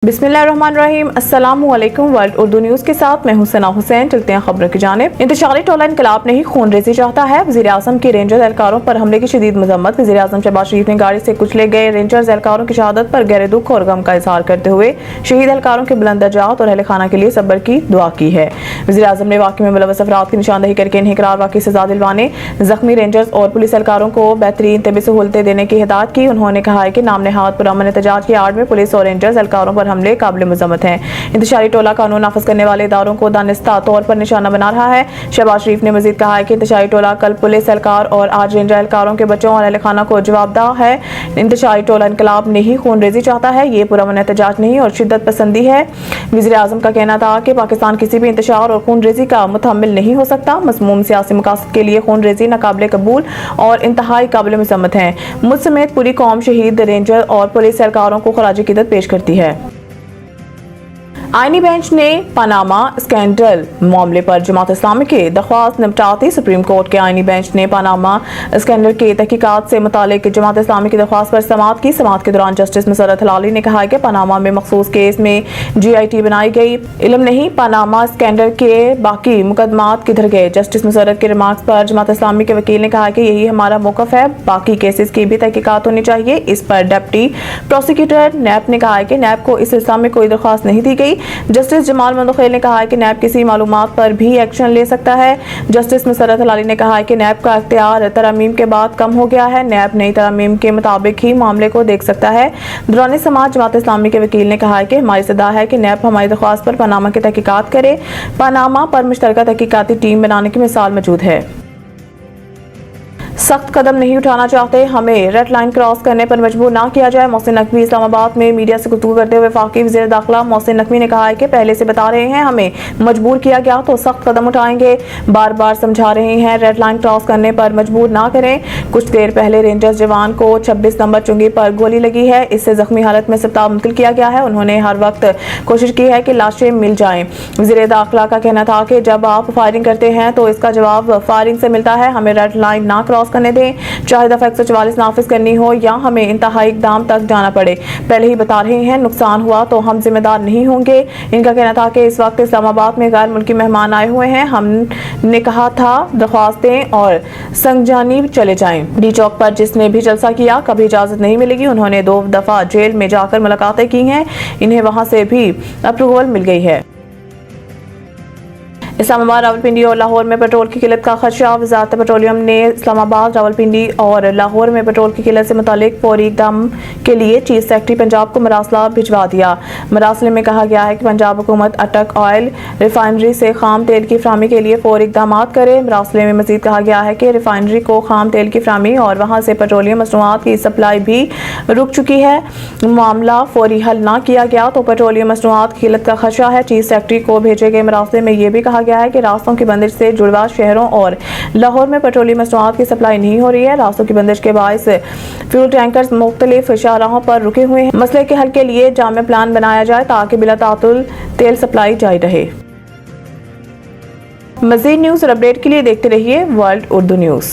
बिस्मिल्लाहिर्रहमानिर्रहीम। अस्सलामुअलैकुम। World Urdu news के साथ मैं हूं सना हुसैन। चलते हैं खबरों की जानिब। इंतशारी टोला इनकलाब नहीं खूनरेज़ी चाहता है। वज़ीर-ए-आज़म की रेंजर्स एहलकारों पर हमले की शदीद मज़म्मत। वज़ीर-ए-आज़म शहबाज शरीफ ने गाड़ी से कुचले गए रेंजर्स एहलकारों की शहादत पर गहरे दुख और गम का इजहार करते हुए शहीद एहलकारों के बुलंद दर्जात और अहले खाना के लिए सब्र की दुआ की है। वज़ीर-ए-आज़म ने वाक़े में मुलव्वस अफराद की निशानदही करके इन्हें इकरार वाक़ई सज़ा दिलवाने, ज़ख्मी रेंजर्स और पुलिस एहलकारों को बेहतरीन तबी सहूलतें देने की हिदायत की। उन्होंने कहा है कि नाम नहाद पुरअमन एहतजाज की आड़ में पुलिस और रेंजर्स एहलकारों पर हमले काबिल है। इंतशारी टोला कानून नाफिज करने वाले इदारों को दानिस्ता तौर पर निशाना बना रहा है। शहबाज शरीफ ने मजीद कहा है कि इंतशारी टोला कल पुलिस एहलकार और आज रेंजर एहलकारों के बच्चों और अहले खाना को जवाबदाह है। इंतशारी टोला इनकलाब नहीं खूनरेज़ी चाहता है, ये पुरअमन एहतजाज नहीं और शिद्दत पसंदी है। वज़ीर-ए-आज़म का कहना था कि पाकिस्तान किसी भी इंतशार और खूनरेज़ी का मुतहम्मिल नहीं हो सकता। मज़मूम सियासी मकासद के लिए खूनरेज़ी नाकाबिले कबूल और इंतहाई काबिल मज़म्मत है। मुझ समेत पूरी कौम शहीद रेंजर और पुलिस एहलकारों को खराज अकीदत पेश करती है। आईनी बेंच ने पनामा स्कैंडल मामले पर जमात इस्लामी की दरख्वास्त निपटाती। सुप्रीम कोर्ट के आईनी बेंच ने पनामा स्कैंडल की तहकीकात से मुतालिक जमात इस्लामी की दरख्वास्त पर समाअत की। समाअत के दौरान जस्टिस मुसर्रत हलाली ने कहा कि पनामा में मखसूस केस में GIT बनाई गई। इल्म नहीं पनामा स्कैंडल के बाकी मुकदमात किधर गए। जस्टिस मुसर्रत के रिमार्क्स पर जमात इस्लामी के वकील ने कहा कि यही हमारा मौक़िफ़ है, बाकी केसेस की भी तहकीकात होनी चाहिए। इस पर डिप्टी प्रोसिक्यूटर नैब ने कहा कि नैब को इस सिलसिले में कोई दरख्वास्त नहीं दी गई। जस्टिस जमाल मंदखेल ने कहा कि नैब किसी मालूमात पर भी एक्शन ले सकता है। जस्टिस मुसर्रत हलाली ने कहा कि नैब का इख्तियार तरमीम के बाद कम हो गया है। नैब नई तरमीम के मुताबिक ही मामले को देख सकता है। दौरान समाअत जमात इस्लामी के वकील ने कहा कि हमारी सदा है कि नैब हमारी दरख्वास्त पर पनामा की तहकीकात करे। पनामा पर मुश्तरका तहकीकाती टीम बनाने की मिसाल मौजूद है। सख्त कदम नहीं उठाना चाहते, हमें रेड लाइन क्रॉस करने पर मजबूर ना किया जाए। मोहसिन नकवी इस्लामाबाद में मीडिया से गुफ्तगू करते हुए वफाकी वज़ीर दाखिला मोहसिन नकवी ने कहा है कि पहले से बता रहे हैं, हमें मजबूर किया गया तो सख्त कदम उठाएंगे। बार बार समझा रहे हैं, रेड लाइन क्रॉस करने पर मजबूर ना करें। कुछ देर पहले रेंजर्स जवान को 26 नंबर चुंगी पर गोली लगी है, इससे जख्मी हालत में अस्पताल मुंतकिल किया गया है। उन्होंने हर वक्त कोशिश की है कि लाशें मिल जाएं। वज़ीर दाखिला का कहना था कि जब आप फायरिंग करते हैं तो इसका जवाब फायरिंग से मिलता है, हमें रेड लाइन ना क्रॉस करने दें, चाहे दफा 144 नाफिज करनी हो या हमें इंतहाई इक़दाम तक जाना पड़े। पहले ही बता रहे हैं, नुकसान हुआ तो हम जिम्मेदार नहीं होंगे। इनका कहना था कि इस वक्त इस्लामाबाद में गैर मुल्की मेहमान आए हुए हैं, हमने कहा था दरख्वास्तें और संगजानी चले जाएं। डी चौक पर जिसने भी जलसा किया कभी इजाजत नहीं मिलेगी। उन्होंने 2 दफा जेल में जाकर मुलाकातें की हैं, इन्हें वहां से भी अप्रूवल मिल गई है। इस्लामाबाद, रावलपिंडी और लाहौर में पेट्रोल की किल्लत का खदशा। वज़ारत पेट्रोलियम ने इस्लामाबाद, रावलपिंडी और लाहौर में पेट्रोल की किल्लत से मुतालिक फौरी इक़दाम के लिए चीफ सेक्रेटरी पंजाब को मरासला भिजवा दिया। मरासले में कहा गया है कि पंजाब हुकूमत अटक ऑयल रिफाइनरी से खाम तेल की फराहमी के लिए फौरी इक़दाम करे। मरासले में मजीद कहा गया है कि रिफाइनरी को खाम तेल की फराहमी और वहाँ से पेट्रोलियम मसनूआत की सप्लाई भी रुक चुकी है। मामला फौरी हल ना किया गया तो पेट्रोलियम मसनूआत की किल्लत का खदशा है। चीफ सेक्रेटरी को भेजे गए मरासले में यह भी कहा है कि रास्तों की बंदिश से जुड़वा शहरों और लाहौर में पेट्रोलियम मसनूआत की सप्लाई नहीं हो रही है। रास्तों की बंदिश के बायस फ्यूल टैंकर्स मुख्तलिफ शाहराहों पर रुके हुए हैं। मसले के हल के लिए जामे प्लान बनाया जाए ताकि बिला तातुल तेल सप्लाई जारी रहे। मज़ीद न्यूज़ और अपडेट के लिए देखते रहिए वर्ल्ड उर्दू न्यूज़।